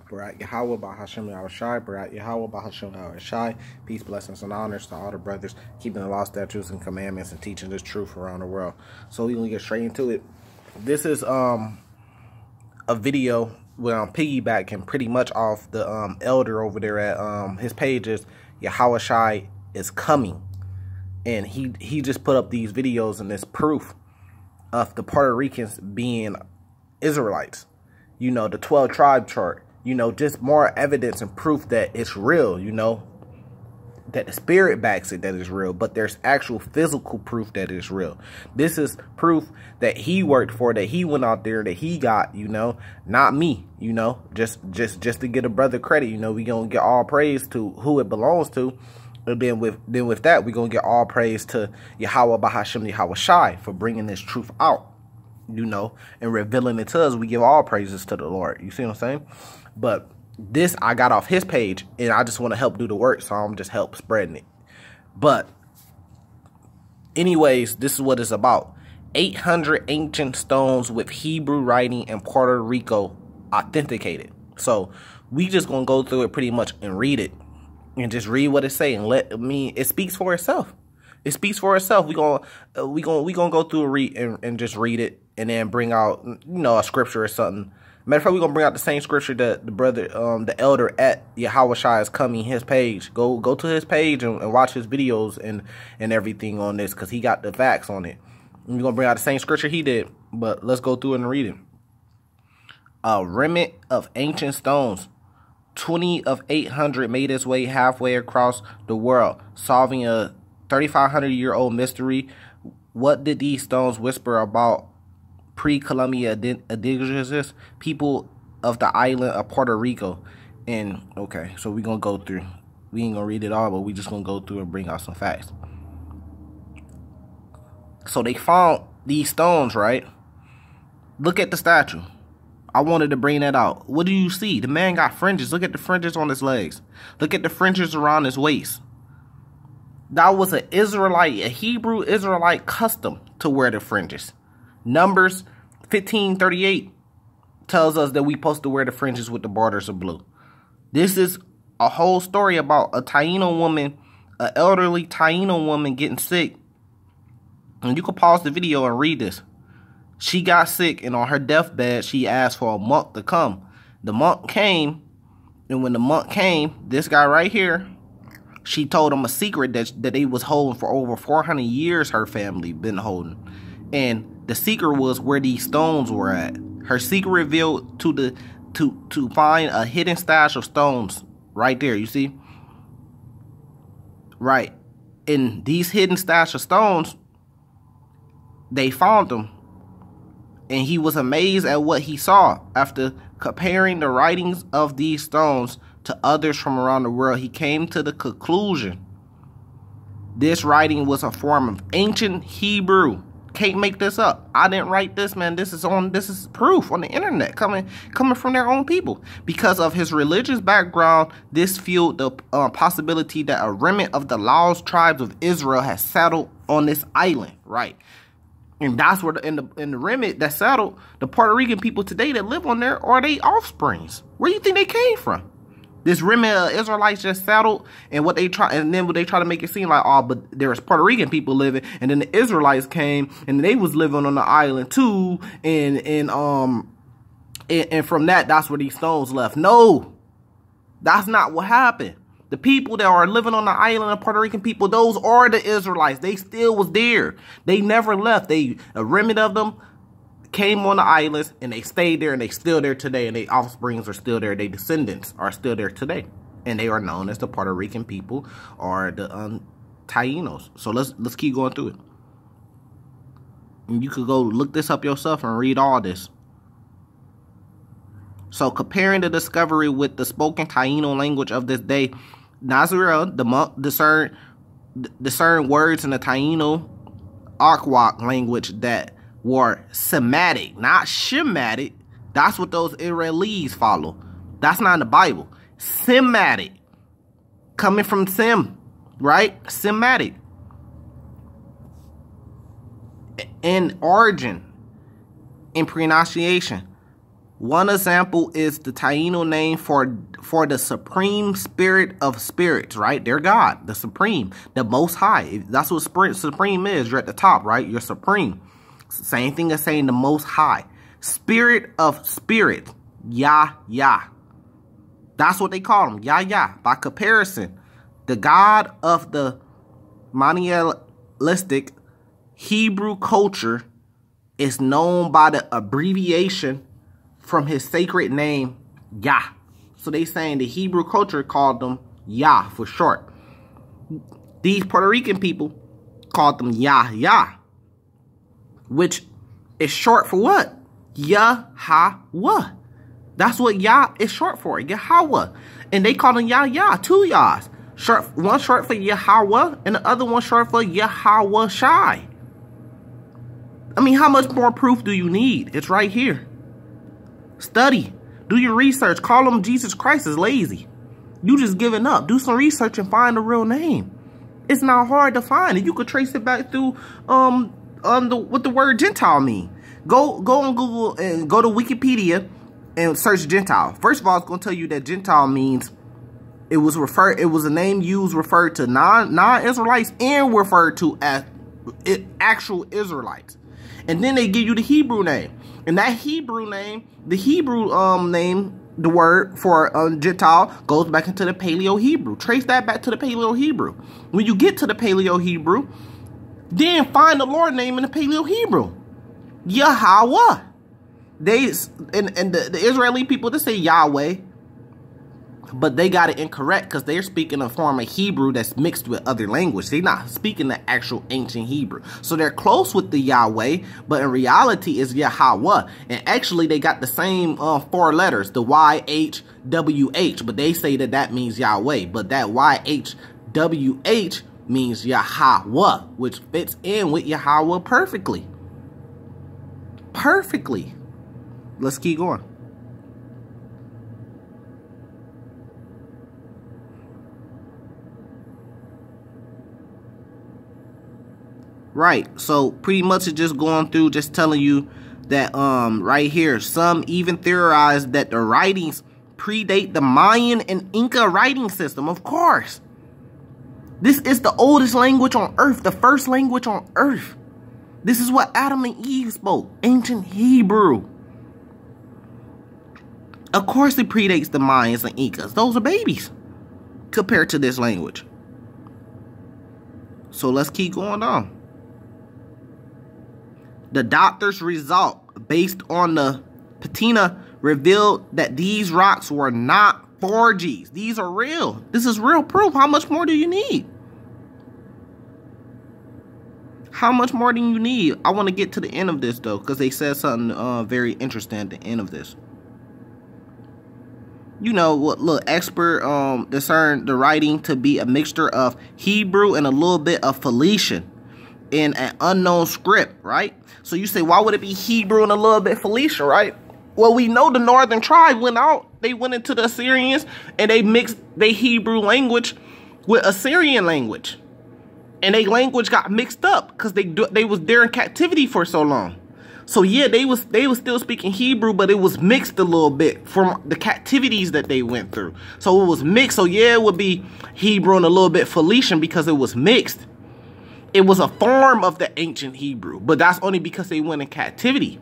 Barak Yahweh Bahashem Yahawashi, Barak Yahweh Bahashem Yahawashi. Peace, blessings, and honors to all the brothers keeping the law, statutes, and commandments and teaching this truth around the world. So we're gonna get straight into it. This is a video where I'm piggybacking pretty much off the elder over there at his page is Yahawashi is coming, and he just put up these videos and this proof of the Puerto Ricans being Israelites. You know, the 12 tribe chart. You know, just more evidence and proof that it's real, you know, that the spirit backs it, that it's real, but there's actual physical proof that it's real. This is proof that he worked for, that he went out there, that he got, you know, not me, you know, just to get a brother credit, you know, we gonna get all praise to who it belongs to. And then with that, we're gonna get all praise to Yahweh Bahashem Yahawashi for bringing this truth out, you know, and revealing it to us. We give all praises to the Lord. You see what I'm saying? But this I got off his page, and I just want to help do the work, so I'm just help spreading it. But anyways, this is what it's about. 800 ancient stones with Hebrew writing in Puerto Rico authenticated. So we just gonna go through it pretty much and read it, and just read what it say, and it speaks for itself. It speaks for itself. We gonna go through and read and just read it, and then bring out, you know, a scripture or something. Matter of fact, we're going to bring out the same scripture that the brother, the elder at Yahawashi is coming, his page. Go to his page and watch his videos and everything on this, because he got the facts on it. And we're going to bring out the same scripture he did, but let's go through it and read it. A remnant of ancient stones, 20 of 800 made its way halfway across the world, solving a 3,500-year-old mystery. What did these stones whisper about pre-Columbian indigenous people of the island of Puerto Rico? And okay, so we're gonna go through. We ain't gonna read it all, but we just gonna go through and bring out some facts. So they found these stones, right? Look at the statue. I wanted to bring that out. What do you see? The man got fringes. Look at the fringes on his legs. Look at the fringes around his waist. That was an Israelite, a Hebrew Israelite custom to wear the fringes. Numbers 15:38 tells us that we supposed to wear the fringes with the borders of blue. This is a whole story about a Taino woman, an elderly Taino woman getting sick. And you can pause the video and read this. She got sick, and on her deathbed, she asked for a monk to come. The monk came, and when the monk came, this guy right here, she told him a secret that they was holding for over 400 years. Her family been holding, and the secret was where these stones were at. Her secret revealed to find a hidden stash of stones right there. You see, right, in these hidden stash of stones, they found them, and he was amazed at what he saw. After comparing the writings of these stones to others from around the world, he came to the conclusion this writing was a form of ancient Hebrew. Can't make this up. I didn't write this, man. This is proof on the internet coming from their own people. Because of his religious background, this fueled the possibility that a remnant of the lost tribes of Israel has settled on this island, right? And that's where in the remnant that settled, the Puerto Rican people today that live on there are they offsprings. Where do you think they came from? This remnant of Israelites just settled, and then they try to make it seem like, oh, but there was Puerto Rican people living, and then the Israelites came, and they was living on the island too, and from that's where these stones left. No, that's not what happened. The people that are living on the island of Puerto Rican people, those are the Israelites. They still was there. They never left. A remnant of them came on the islands, and they stayed there, and they still there today, and their offsprings are still there. Their descendants are still there today, and they are known as the Puerto Rican people or the Tainos. So let's keep going through it. And you could go look this up yourself and read all this. So comparing the discovery with the spoken Taino language of this day, Nazarel, the monk, discerned words in the Taino Arawak language that were Semitic, not Shemitic. That's what those Israelis follow. That's not in the Bible. Semitic, coming from Sem, right? Semitic. In origin, in pronunciation, One example is the Taino name for the supreme spirit of spirits, right? They're God, the supreme, the most high. That's what supreme is. You're at the top, right? You're supreme. Same thing as saying the most high. Spirit of spirit, Yah. That's what they call him, Yah. By comparison, the God of the monotheistic Hebrew culture is known by the abbreviation from his sacred name, Yah. So they saying the Hebrew culture called them Yah for short. These Puerto Rican people called them Yah, which is short for what? Yahweh. That's what Yah is short for, Yahweh. And they call them Yah, two Yahs. One short for Yahweh and the other one short for Yahawashi. I mean, how much more proof do you need? It's right here. Study. Do your research. Call them Jesus Christ is lazy. You just giving up. Do some research and find the real name. It's not hard to find it. You could trace it back through what the word Gentile mean. Go on Google and go to Wikipedia and search Gentile. First of all, it's gonna tell you that Gentile means it was a name used referred to non-Israelites and referred to as actual Israelites. And then they give you the Hebrew name. And that Hebrew name, the word for Gentile goes back into the Paleo-Hebrew. Trace that back to the Paleo-Hebrew. When you get to the Paleo-Hebrew, then find the Lord name in the Paleo-Hebrew. Yahweh. The Israeli people, they say Yahweh, but they got it incorrect because they're speaking a form of Hebrew that's mixed with other language. They're not speaking the actual ancient Hebrew. So they're close with the Yahweh, but in reality it's Yahweh. And actually they got the same 4 letters, the YHWH, but they say that means Yahweh. But that YHWH means Yahweh, which fits in with Yahweh perfectly. Perfectly. Let's keep going. Right, so pretty much it's just going through, just telling you that right here, some even theorize that the writings predate the Mayan and Inca writing system. Of course, this is the oldest language on earth, the first language on earth. This is what Adam and Eve spoke, ancient Hebrew. Of course it predates the Mayans and Incas. Those are babies compared to this language. So let's keep going on. The doctor's result based on the patina revealed that these rocks were not forgeries. These are real. This is real proof. How much more do you need? How much more do you need? I want to get to the end of this though, because they said something very interesting at the end of this. You know what? Look, expert discerned the writing to be a mixture of Hebrew and a little bit of Phoenician in an unknown script, right? So you say, why would it be Hebrew and a little bit Phoenician, right? Well, we know the northern tribe went out. They went into the Assyrians and they mixed their Hebrew language with Assyrian language, and their language got mixed up because they was there in captivity for so long. So yeah, they was still speaking Hebrew, but it was mixed a little bit from the captivities that they went through. So it was mixed. So yeah, it would be Hebrew and a little bit Phoenician because it was mixed. It was a form of the ancient Hebrew, but that's only because they went in captivity.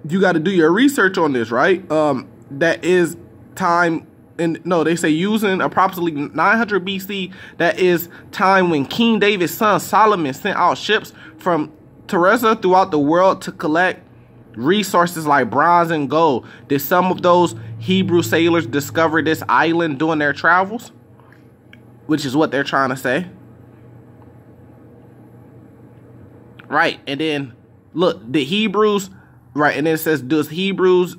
You got to do your research on this, right? That is time, and no, they say using approximately 900 BC. That is time when King David's son Solomon sent out ships from Teresa throughout the world to collect resources like bronze and gold. Did some of those Hebrew sailors discover this island during their travels? Which is what they're trying to say. Right, and then look, the Hebrews, right, and then it says, does Hebrews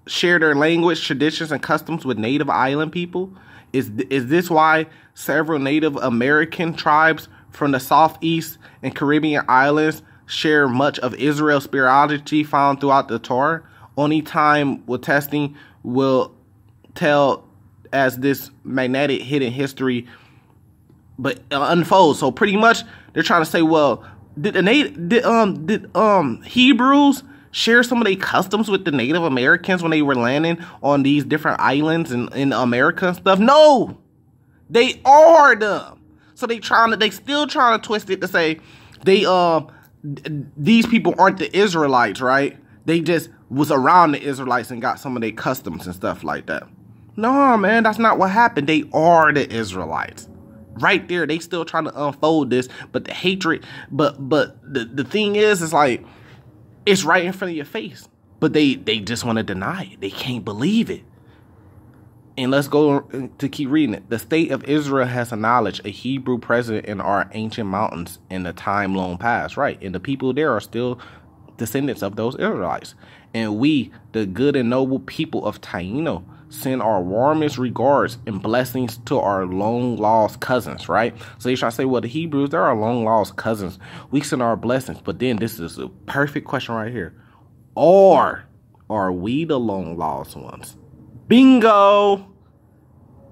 share their language, traditions, and customs with native island people? Is this why several Native American tribes from the Southeast and Caribbean islands share much of Israel's spirituality found throughout the Torah? Only time with testing will tell as this magnetic hidden history but unfolds. So pretty much they're trying to say, well, did Hebrews share some of their customs with the Native Americans when they were landing on these different islands in America and stuff? No, they are them. So they still trying to twist it to say these people aren't the Israelites, right? They just was around the Israelites and got some of their customs and stuff like that. No, man, that's not what happened. They are the Israelites. Right there, they still trying to unfold this, but the hatred, but the thing is, it's like, it's right in front of your face, but they just want to deny it. They can't believe it. And let's go to keep reading it. The state of Israel has acknowledged a Hebrew presence in our ancient mountains in the time long past, right? And the people there are still descendants of those Israelites. And we, the good and noble people of Taino, send our warmest regards and blessings to our long-lost cousins, right? So they try to say, well, the Hebrews, they're our long-lost cousins. We send our blessings. But then this is a perfect question right here. Or are we the long-lost ones? Bingo!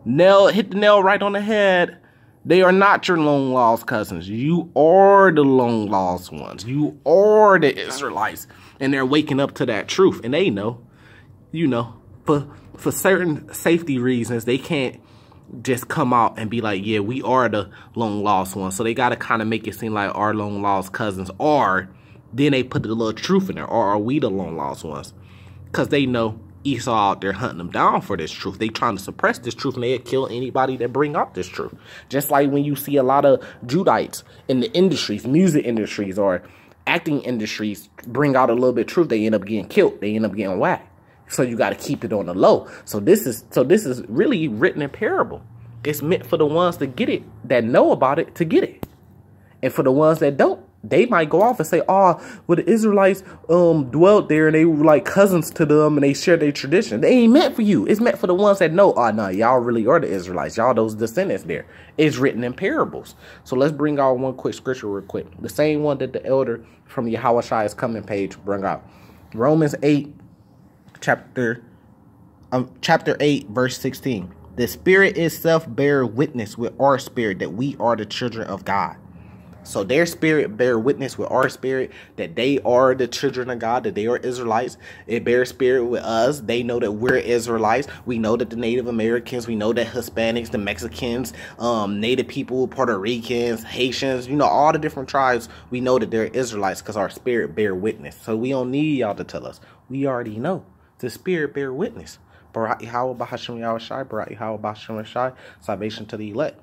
Hit the nail right on the head. They are not your long-lost cousins. You are the long-lost ones. You are the Israelites. And they're waking up to that truth. And they know, you know, for certain safety reasons, they can't just come out and be like, yeah, we are the long-lost ones. So they got to kind of make it seem like our long-lost cousins are. Then they put a little truth in there. Or are we the long-lost ones? Because they know Esau out there hunting them down for this truth. They trying to suppress this truth, and they'll kill anybody that bring out this truth. Just like when you see a lot of Judites in the industries, music industries or acting industries bring out a little bit of truth, they end up getting killed. They end up getting whacked. So you got to keep it on the low. So this is really written in parable. It's meant for the ones that get it, that know about it, to get it. And for the ones that don't, they might go off and say, oh, well, the Israelites dwelt there and they were like cousins to them and they share their tradition. They ain't meant for you. It's meant for the ones that know, oh, no, y'all really are the Israelites. Y'all those descendants there. It's written in parables. So let's bring out one quick scripture real quick. The same one that the elder from Yahawashi's coming page bring out. Romans 8, chapter 8, verse 16. The Spirit itself bear witness with our spirit that we are the children of God. So their spirit bear witness with our spirit that they are the children of God, that they are Israelites. It bears spirit with us. They know that we're Israelites. We know that the Native Americans, we know that Hispanics, the Mexicans, Native people, Puerto Ricans, Haitians, you know, all the different tribes, we know that they're Israelites because our spirit bear witness. So we don't need y'all to tell us. We already know. The spirit bear witness. Barak Yahweh Bahashem Yahawashi, Barak Yahweh Bahashem Yahawashi, salvation to the elect.